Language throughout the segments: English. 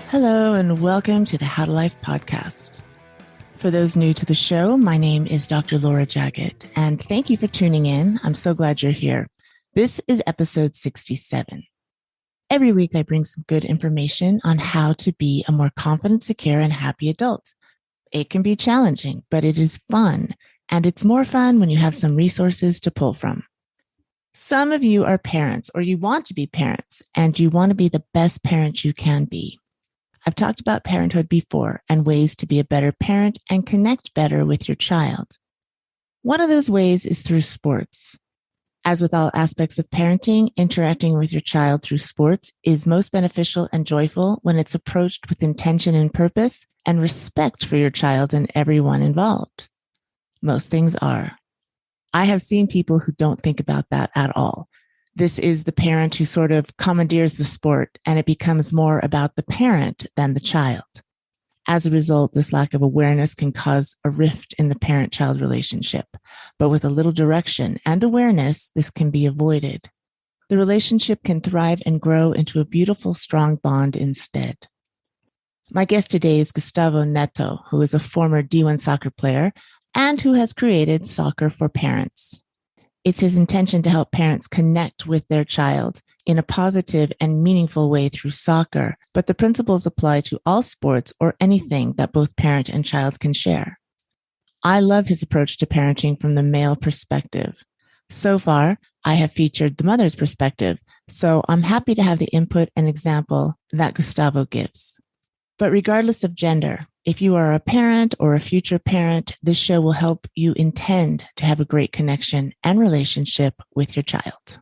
Hello, and welcome to the How to Life podcast. For those new to the show, my name is Dr. Laura Jaggett, and thank you for tuning in. I'm so glad you're here. This is episode 67. Every week, I bring some good information on how to be a more confident, secure, and happy adult. It can be challenging, but it is fun, and it's more fun when you have some resources to pull from. Some of you are parents, or you want to be parents, and you want to be the best parent you can be. I've talked about parenthood before and ways to be a better parent and connect better with your child. One of those ways is through sports. As with all aspects of parenting, interacting with your child through sports is most beneficial and joyful when it's approached with intention and purpose and respect for your child and everyone involved. Most things are. I have seen people who don't think about that at all. This is the parent who sort of commandeers the sport, and it becomes more about the parent than the child. As a result, this lack of awareness can cause a rift in the parent-child relationship. But with a little direction and awareness, this can be avoided. The relationship can thrive and grow into a beautiful, strong bond instead. My guest today is Gustavo Netto, who is a former D1 soccer player and who has created Soccer for Parents. It's his intention to help parents connect with their child in a positive and meaningful way through soccer, but the principles apply to all sports or anything that both parent and child can share. I love his approach to parenting from the male perspective. So far, I have featured the mother's perspective, so I'm happy to have the input and example that Gustavo gives. But regardless of gender, if you are a parent or a future parent, this show will help you intend to have a great connection and relationship with your child.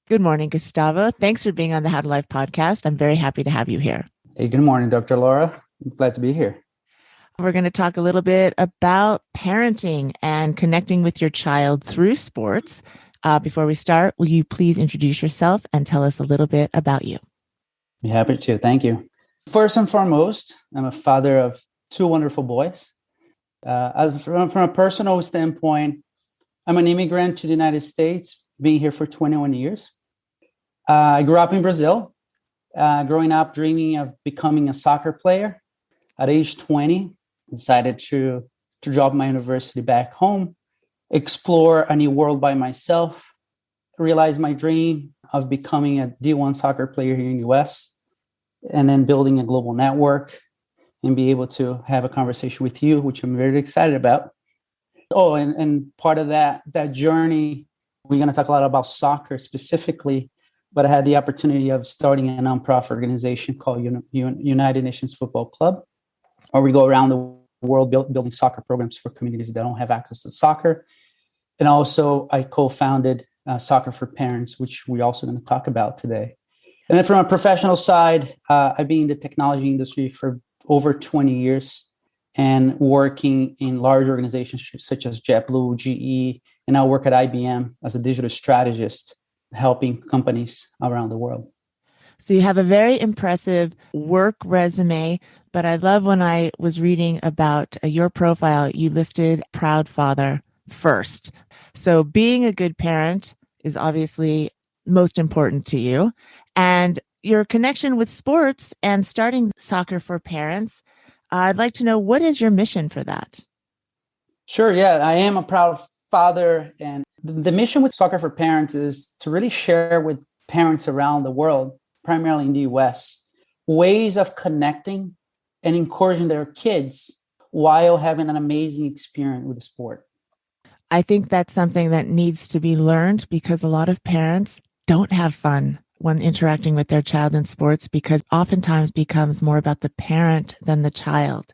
Good morning, Gustavo. Thanks for being on the How to Life podcast. I'm very happy to have you here. Hey, good morning, Dr. Laura. I'm glad to be here. We're going to talk a little bit about parenting and connecting with your child through sports. Before we start, will you please introduce yourself and tell us a little bit about you? Be happy to. Thank you. First and foremost, I'm a father of two wonderful boys. From a personal standpoint, I'm an immigrant to the United States, being here for 21 years. I grew up in Brazil, growing up dreaming of becoming a soccer player. At age 20, decided to drop my university back home, explore a new world by myself, realize my dream of becoming a D1 soccer player here in the US, and then building a global network and be able to have a conversation with you, which I'm very excited about. Oh, and part of that journey, we're going to talk a lot about soccer specifically, but I had the opportunity of starting a nonprofit organization called United Nations Football Club, where we go around the world building soccer programs for communities that don't have access to soccer. And also I co-founded Soccer for Parents, which we're also going to talk about today. And then from a professional side, I've been in the technology industry for over 20 years and working in large organizations such as JetBlue, GE, and I work at IBM as a digital strategist, helping companies around the world. So you have a very impressive work resume, but I love when I was reading about your profile, you listed proud father first. So being a good parent is obviously most important to you. And your connection with sports and starting Soccer for Parents, I'd like to know, what is your mission for that? Sure. Yeah, I am a proud father. And the mission with Soccer for Parents is to really share with parents around the world, primarily in the US, ways of connecting and encouraging their kids while having an amazing experience with the sport. I think that's something that needs to be learned because a lot of parents don't have fun when interacting with their child in sports because oftentimes becomes more about the parent than the child.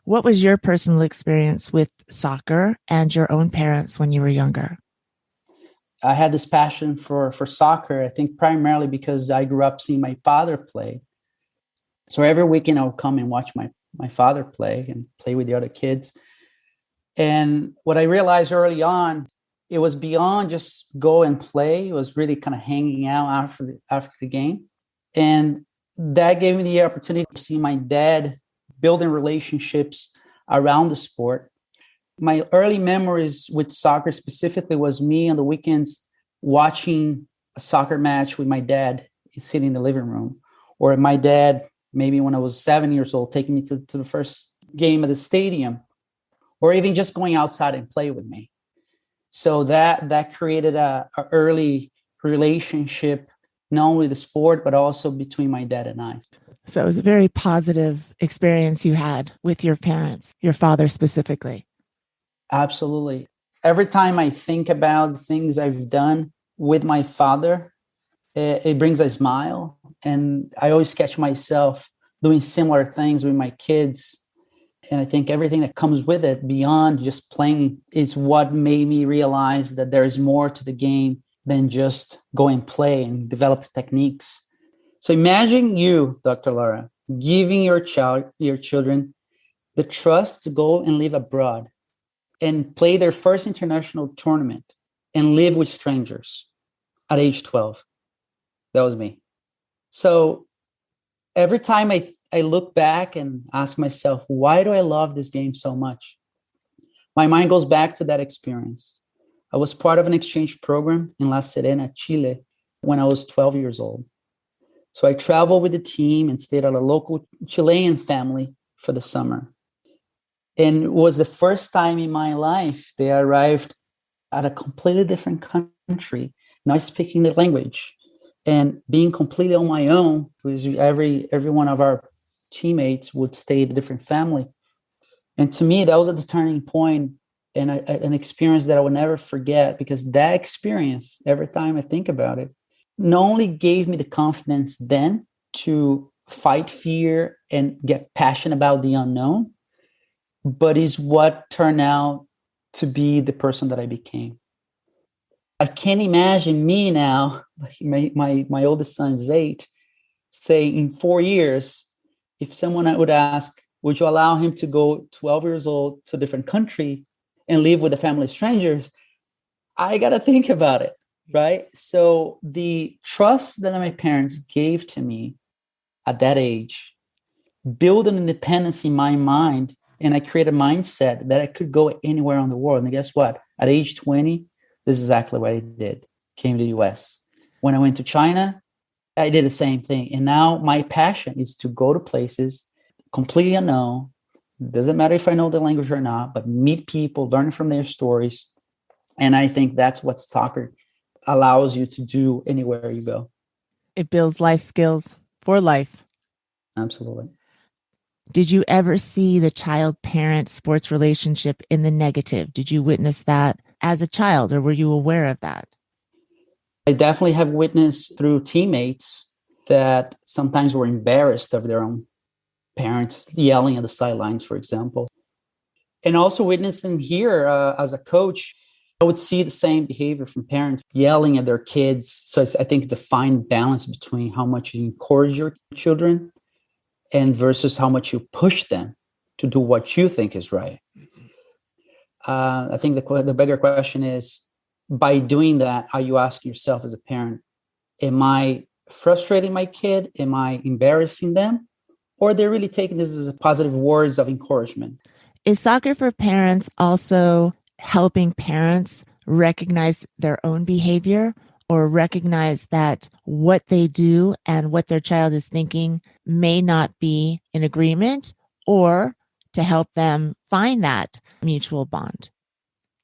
What was your personal experience with soccer and your own parents when you were younger? I had this passion for soccer, I think primarily because I grew up seeing my father play. So every weekend I would come and watch my father play and play with the other kids. And what I realized early on, it was beyond just go and play. It was really kind of hanging out after the game. And that gave me the opportunity to see my dad building relationships around the sport. My early memories with soccer specifically was me on the weekends watching a soccer match with my dad sitting in the living room, or my dad, maybe when I was 7 years old, taking me to the first game of the stadium, or even just going outside and play with me. So that created a early relationship, not only the sport, but also between my dad and I. So it was a very positive experience you had with your parents, your father specifically. Absolutely. Every time I think about the things I've done with my father, it brings a smile. And I always catch myself doing similar things with my kids. And I think everything that comes with it beyond just playing is what made me realize that there is more to the game than just go and play and develop techniques. So imagine you, Dr. Laura, giving your children the trust to go and live abroad and play their first international tournament and live with strangers at age 12. That was me. So every time I look back and ask myself, why do I love this game so much? My mind goes back to that experience. I was part of an exchange program in La Serena, Chile, when I was 12 years old. So I traveled with the team and stayed at a local Chilean family for the summer. And it was the first time in my life they arrived at a completely different country, not speaking the language, and being completely on my own, because every one of our teammates would stay at a different family. And to me, that was a turning point and an experience that I will never forget, because that experience, every time I think about it, not only gave me the confidence then to fight fear and get passionate about the unknown, but is what turned out to be the person that I became. I can't imagine me now, my oldest son is 8, say in 4 years, if someone would ask, would you allow him to go 12 years old to a different country and live with a family of strangers? I got to think about it, right? So the trust that my parents gave to me at that age built an independence in my mind, and I created a mindset that I could go anywhere on the world. And guess what? At age 20, this is exactly what I did. Came to the US. When I went to China, I did the same thing. And now my passion is to go to places completely unknown. Doesn't matter if I know the language or not, but meet people, learn from their stories. And I think that's what soccer allows you to do anywhere you go. It builds life skills for life. Absolutely. Did you ever see the child-parent sports relationship in the negative? Did you witness that as a child, or were you aware of that? I definitely have witnessed through teammates that sometimes were embarrassed of their own parents yelling at the sidelines, for example. And also witnessing here as a coach, I would see the same behavior from parents yelling at their kids. So I think it's a fine balance between how much you encourage your children and versus how much you push them to do what you think is right. I think the bigger question is, by doing that, are you asking yourself as a parent, am I frustrating my kid? Am I embarrassing them? Or they're really taking this as a positive words of encouragement? Is soccer for parents also helping parents recognize their own behavior, or recognize that what they do and what their child is thinking may not be in agreement, or to help them find that mutual bond?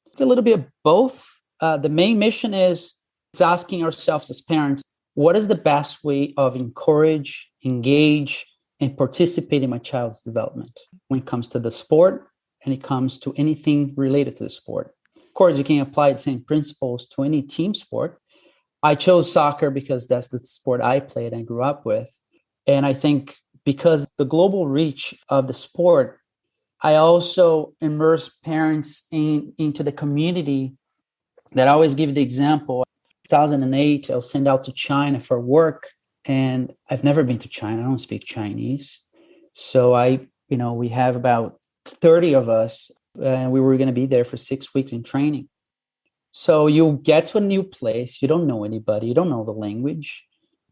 It's a little bit of both. The main mission is asking ourselves as parents, what is the best way of encourage, engage, and participate in my child's development when it comes to the sport and it comes to anything related to the sport? Of course, you can apply the same principles to any team sport. I chose soccer because that's the sport I played and grew up with. And I think because the global reach of the sport, I also immerse parents into the community. That I always give the example. 2008, I was sent out to China for work, and I've never been to China. I don't speak Chinese. So we have about 30 of us, and we were going to be there for 6 weeks in training. So you get to a new place, you don't know anybody, you don't know the language.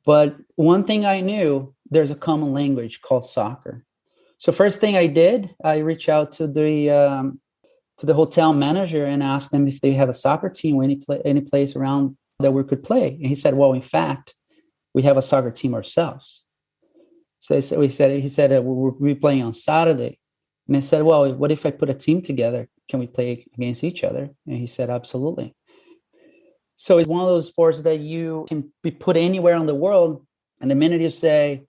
But one thing I knew, there's a common language called soccer. So first thing I did, I reached out to the to the hotel manager and asked them if they have a soccer team or any place around that we could play. And he said, well, in fact, we have a soccer team ourselves. So he said, we'll be playing on Saturday. And I said, well, what if I put a team together? Can we play against each other? And he said, absolutely. So it's one of those sports that you can be put anywhere in the world. And the minute you say,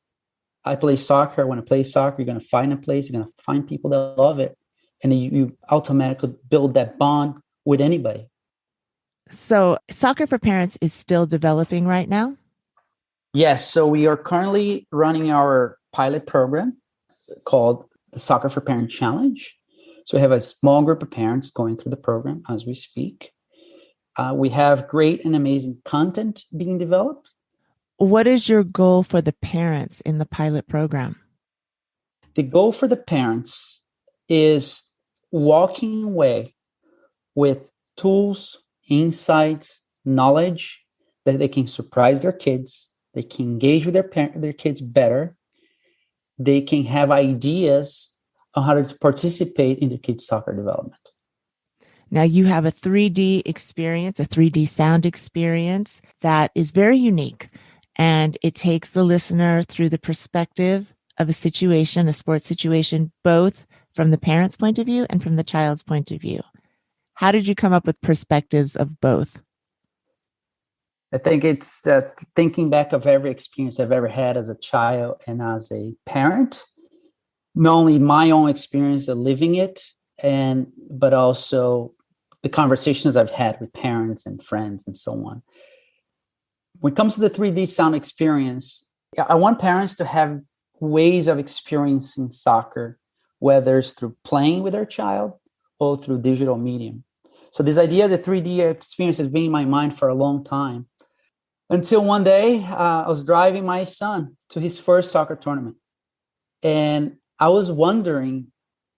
I play soccer, I want to play soccer, you're going to find a place, you're going to find people that love it. And you automatically build that bond with anybody. So Soccer for Parents is still developing right now? Yes. So we are currently running our pilot program called the Soccer for Parents Challenge. So we have a small group of parents going through the program as we speak. We have great and amazing content being developed. What is your goal for the parents in the pilot program? The goal for the parents is walking away with tools, insights, knowledge that they can surprise their kids, they can engage with their kids better, they can have ideas on how to participate in their kids' soccer development. Now you have a 3D experience, a 3D sound experience that is very unique, and it takes the listener through the perspective of a situation, a sports situation, both from the parent's point of view and from the child's point of view. How did you come up with perspectives of both? I think it's thinking back of every experience I've ever had as a child and as a parent, not only my own experience of living it, but also the conversations I've had with parents and friends and so on. When it comes to the 3D sound experience, I want parents to have ways of experiencing soccer, whether it's through playing with their child or through digital medium. So this idea of the 3D experience has been in my mind for a long time. Until one day, I was driving my son to his first soccer tournament. And I was wondering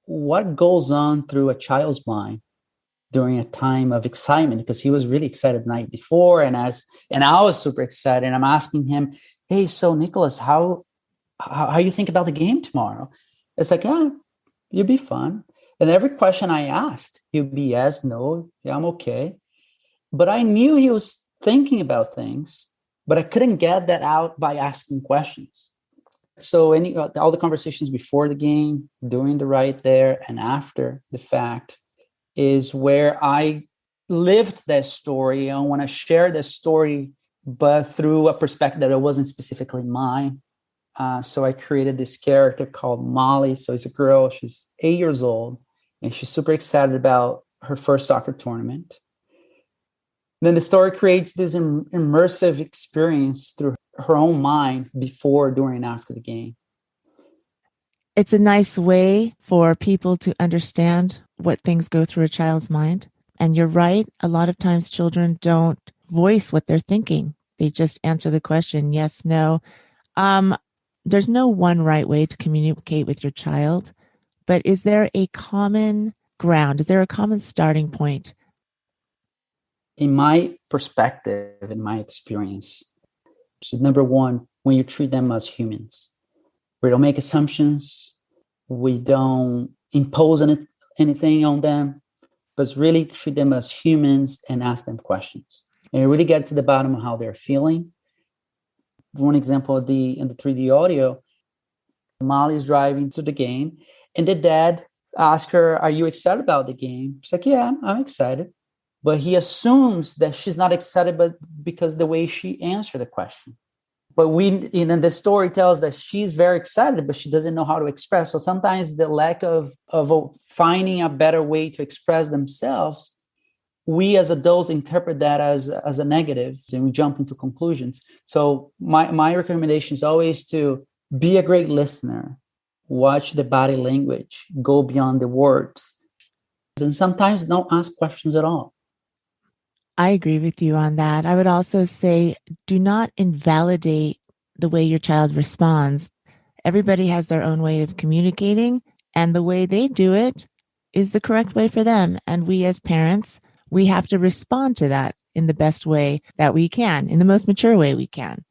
what goes on through a child's mind during a time of excitement, because he was really excited the night before. And I was super excited. And I'm asking him, hey, so Nicholas, how you think about the game tomorrow? It's like, you'll be fun. And every question I asked, he'd be yes, no, yeah, I'm okay. But I knew he was thinking about things, but I couldn't get that out by asking questions. So all the conversations before the game, during the ride there, and after the fact is where I lived that story. I want to share that story, but through a perspective that it wasn't specifically mine. So I created this character called Molly. So it's a girl, she's 8 years old, and she's super excited about her first soccer tournament. Then the story creates this immersive experience through her own mind before, during, and after the game. It's a nice way for people to understand what things go through a child's mind. And you're right, a lot of times children don't voice what they're thinking. They just answer the question, yes, no. There's no one right way to communicate with your child, but is there a common ground? Is there a common starting point? In my perspective, in my experience, so number one, when you treat them as humans, we don't make assumptions, we don't impose anything on them, but really treat them as humans and ask them questions. And really get to the bottom of how they're feeling. One example in the 3D audio, Molly's driving to the game, and the dad asked her, are you excited about the game? She's like, yeah, I'm excited. But he assumes that she's not excited, but because the way she answered the question. But the story tells that she's very excited, but she doesn't know how to express. So sometimes the lack of finding a better way to express themselves, we as adults interpret that as a negative, and we jump into conclusions. So my recommendation is always to be a great listener, watch the body language, go beyond the words, and sometimes don't ask questions at all. I agree with you on that. I would also say, do not invalidate the way your child responds. Everybody has their own way of communicating, and the way they do it is the correct way for them. And we as parents, we have to respond to that in the best way that we can, in the most mature way we can.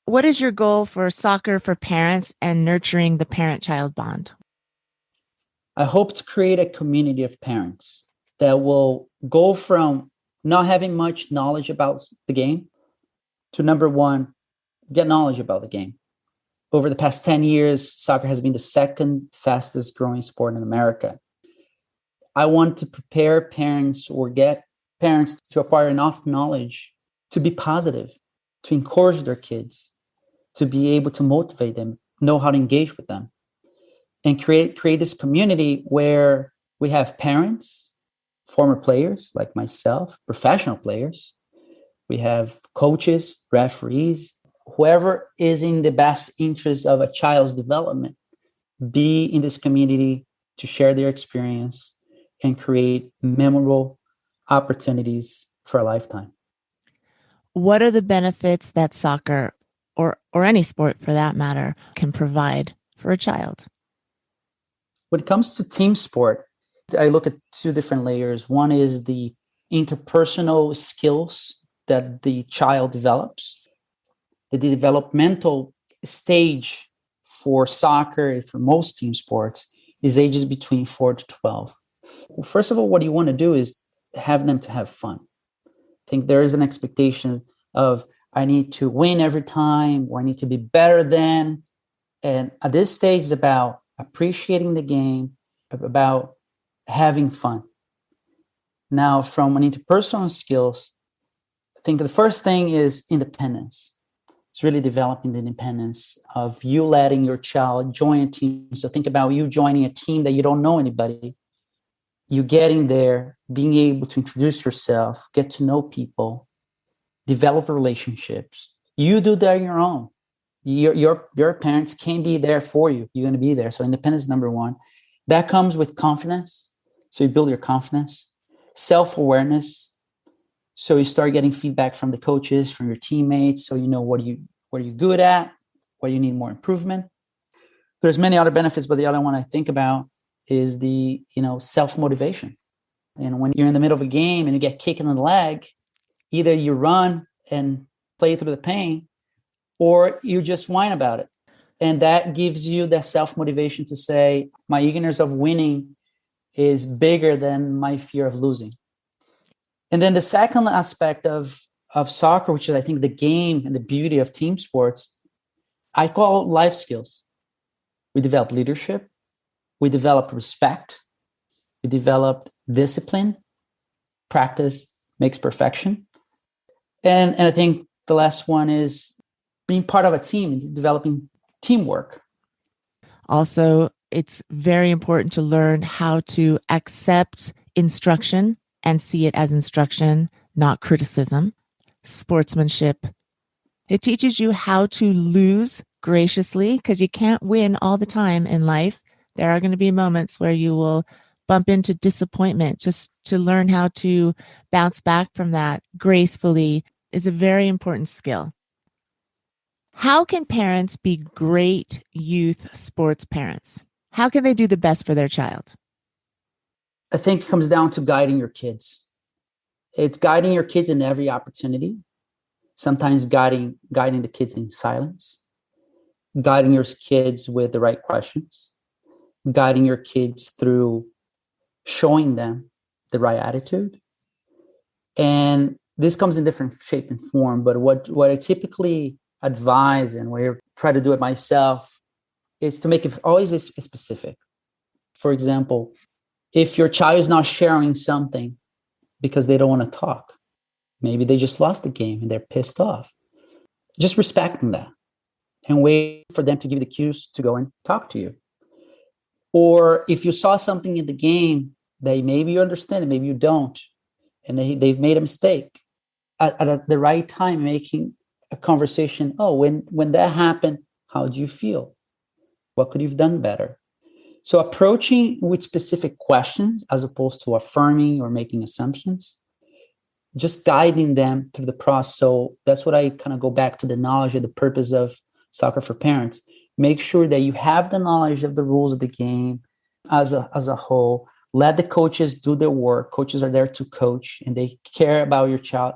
What is your goal for Soccer for Parents and nurturing the parent-child bond? I hope to create a community of parents that will go from not having much knowledge about the game to, number one, get knowledge about the game. Over the past 10 years, soccer has been the second fastest growing sport in America. I want to prepare parents or get parents to acquire enough knowledge to be positive, to encourage their kids, to be able to motivate them, know how to engage with them, and create this community where we have parents, former players like myself, professional players. We have coaches, referees, whoever is in the best interest of a child's development, be in this community to share their experience and create memorable opportunities for a lifetime. What are the benefits that soccer or any sport for that matter can provide for a child? When it comes to team sport, I look at two different layers. One is the interpersonal skills that the child develops. The developmental stage for soccer, for most team sports, is ages between 4 to 12. Well, first of all, what you want to do is have them to have fun. I think there is an expectation of, I need to win every time, or I need to be better than. And at this stage, it's about appreciating the game, about having fun. Now, from an interpersonal skills, I think the first thing is independence. It's really developing the independence of you letting your child join a team. So think about you joining a team that you don't know anybody. You getting there, being able to introduce yourself, get to know people, develop relationships. You do that on your own. Your parents can be there for you. You're going to be there. So independence is number one. That comes with confidence. So you build your confidence, self-awareness. So you start getting feedback from the coaches, from your teammates. So you know what are you good at, what you need more improvement. There's many other benefits, but the other one I think about is the self-motivation. And when you're in the middle of a game and you get kicked in the leg, either you run and play through the pain, or you just whine about it. And that gives you that self-motivation to say, my eagerness of winning is bigger than my fear of losing. And then the second aspect of soccer, which is, I think, the game and the beauty of team sports, I call life skills. We develop leadership. We develop respect. We develop discipline. Practice makes perfection. And I think the last one is being part of a team, developing teamwork. Also, it's very important to learn how to accept instruction and see it as instruction, not criticism. Sportsmanship. It teaches you how to lose graciously, because you can't win all the time in life. There are going to be moments where you will bump into disappointment. Just to learn how to bounce back from that gracefully is a very important skill. How can parents be great youth sports parents? How can they do the best for their child? I think it comes down to guiding your kids. It's guiding your kids in every opportunity. Sometimes guiding the kids in silence, guiding your kids with the right questions, guiding your kids through showing them the right attitude. And this comes in different shape and form, but what I typically advise, and where I try to do it myself, is to make it always specific. For example, if your child is not sharing something because they don't want to talk, maybe they just lost the game and they're pissed off, just respect them that and wait for them to give the cues to go and talk to you. Or if you saw something in the game that maybe you understand and maybe you don't, and they've made a mistake, at the right time, making a conversation. Oh, when that happened, how do you feel? What could you have done better? So approaching with specific questions as opposed to affirming or making assumptions, just guiding them through the process. So that's what I kind of go back to the knowledge of the purpose of Soccer for Parents. Make sure that you have the knowledge of the rules of the game as a whole. Let the coaches do their work. Coaches are there to coach, and they care about your child.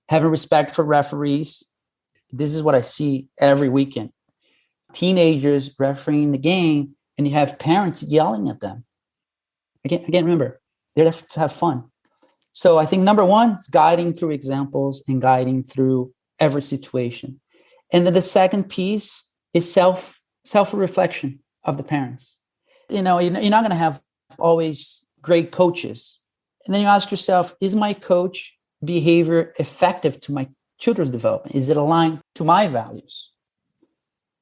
Having respect for referees. This is what I see every weekend. Teenagers refereeing the game, and you have parents yelling at them. Again, remember, they're there to have fun. So I think number one is guiding through examples and guiding through every situation. And then the second piece is self-reflection of the parents. You're not going to have always great coaches. And then you ask yourself, is my coach behavior effective to my children's development? Is it aligned to my values?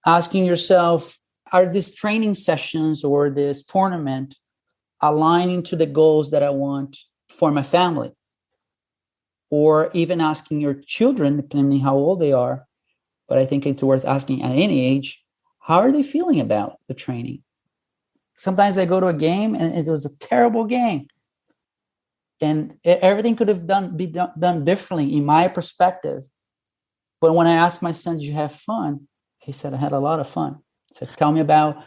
Asking yourself, are these training sessions or this tournament aligning to the goals that I want for my family? Or even asking your children, depending how old they are, but I think it's worth asking at any age, how are they feeling about the training? Sometimes I go to a game and it was a terrible game. And everything could have been done differently in my perspective. But when I asked my son, did you have fun? He said, I had a lot of fun. I said, tell me about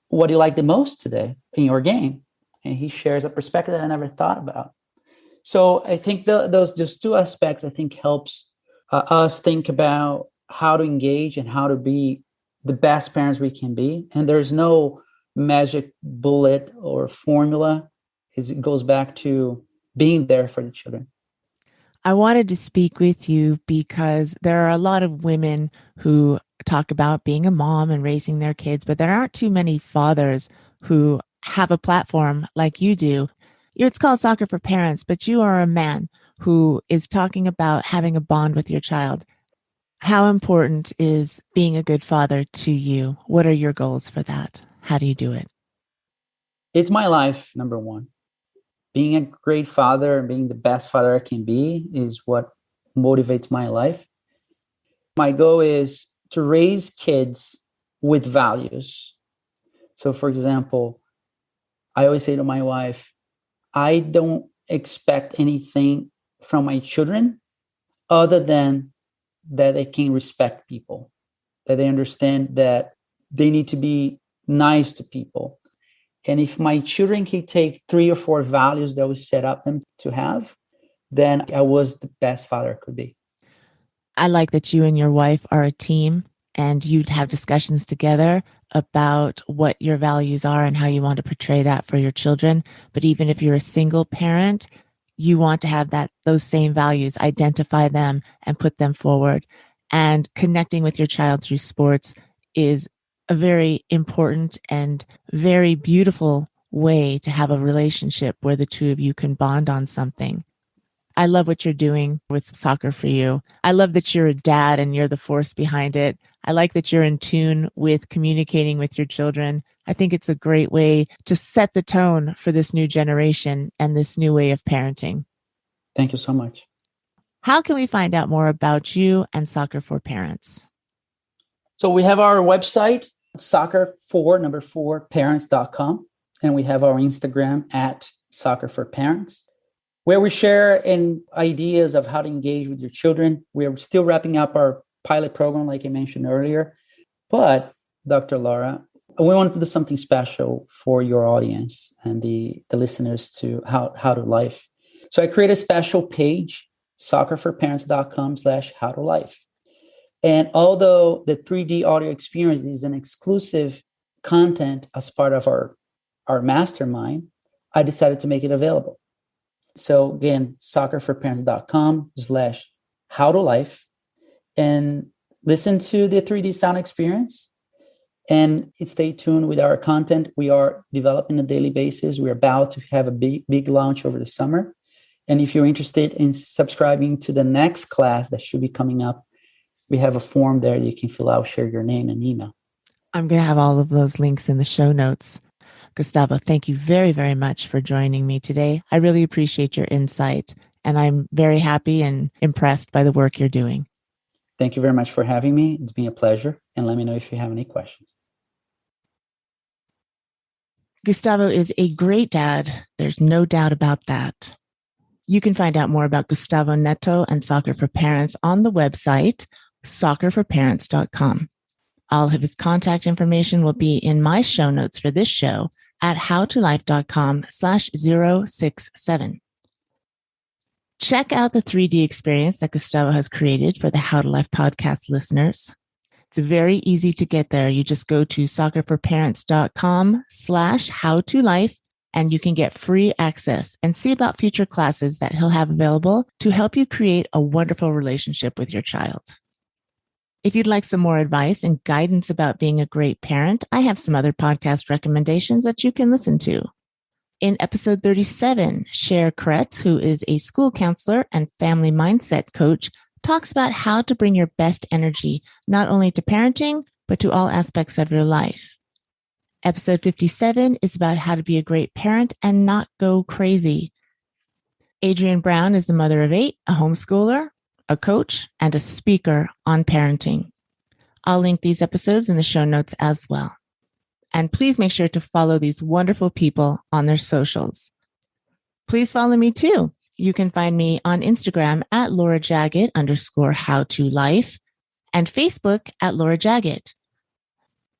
what you liked the most today in your game. And he shares a perspective that I never thought about. So I think those two aspects, I think, helps us think about how to engage and how to be the best parents we can be. And there's no magic bullet or formula. It goes back to being there for the children. I wanted to speak with you because there are a lot of women who talk about being a mom and raising their kids, but there aren't too many fathers who have a platform like you do. It's called Soccer for Parents, but you are a man who is talking about having a bond with your child. How important is being a good father to you? What are your goals for that? How do you do it? It's my life, number one. Being a great father and being the best father I can be is what motivates my life. My goal is to raise kids with values. So, for example, I always say to my wife, I don't expect anything from my children other than that they can respect people, that they understand that they need to be nice to people. And if my children can take 3 or 4 values that we set up them to have, then I was the best father I could be. I like that you and your wife are a team and you'd have discussions together about what your values are and how you want to portray that for your children. But even if you're a single parent, you want to have those same values, identify them and put them forward. And connecting with your child through sports is a very important and very beautiful way to have a relationship where the two of you can bond on something. I love what you're doing with Soccer for You. I love that you're a dad and you're the force behind it. I like that you're in tune with communicating with your children. I think it's a great way to set the tone for this new generation and this new way of parenting. Thank you so much. How can we find out more about you and Soccer for Parents? So we have our website, soccer4parents.com, and we have our Instagram at Soccer for Parents, where we share ideas of how to engage with your children. We're still wrapping up our pilot program, like I mentioned earlier. But, Dr. Laura, we wanted to do something special for your audience and the listeners to How to Life. So I created a special page, soccerforparents.com/how to life. And although the 3D audio experience is an exclusive content as part of our mastermind, I decided to make it available. So again, soccerforparents.com/how to life, and listen to the 3D sound experience and stay tuned with our content. We are developing on a daily basis. We're about to have a big launch over the summer. And if you're interested in subscribing to the next class that should be coming up, we have a form there that you can fill out, share your name and email. I'm going to have all of those links in the show notes. Gustavo, thank you very, very much for joining me today. I really appreciate your insight, and I'm very happy and impressed by the work you're doing. Thank you very much for having me. It's been a pleasure. And let me know if you have any questions. Gustavo is a great dad. There's no doubt about that. You can find out more about Gustavo Netto and Soccer for Parents on the website, soccerforparents.com. All of his contact information will be in my show notes for this show at howtolife.com/067. Check out the 3D experience that Gustavo has created for the How to Life podcast listeners. It's very easy to get there. You just go to soccerforparents.com/howtolife and you can get free access and see about future classes that he'll have available to help you create a wonderful relationship with your child. If you'd like some more advice and guidance about being a great parent, I have some other podcast recommendations that you can listen to. In episode 37, Cher Kretz, who is a school counselor and family mindset coach, talks about how to bring your best energy, not only to parenting, but to all aspects of your life. Episode 57 is about how to be a great parent and not go crazy. Adrienne Brown is the mother of 8, a homeschooler, a coach, and a speaker on parenting. I'll link these episodes in the show notes as well. And please make sure to follow these wonderful people on their socials. Please follow me too. You can find me on Instagram at LauraJaggett_howtolife and Facebook at Laura Jaggett.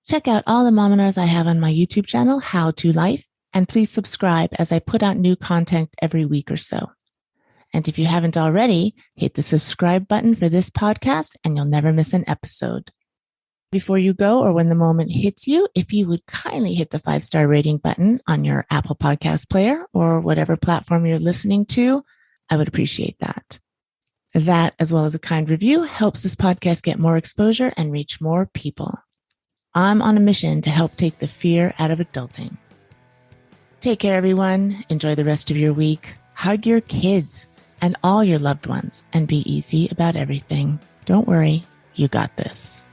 Check out all the mominars I have on my YouTube channel, How to Life, and please subscribe as I put out new content every week or so. And if you haven't already, hit the subscribe button for this podcast and you'll never miss an episode. Before you go or when the moment hits you, if you would kindly hit the 5-star rating button on your Apple Podcast player or whatever platform you're listening to, I would appreciate that. That, as well as a kind review, helps this podcast get more exposure and reach more people. I'm on a mission to help take the fear out of adulting. Take care, everyone. Enjoy the rest of your week. Hug your kids and all your loved ones and be easy about everything. Don't worry, you got this.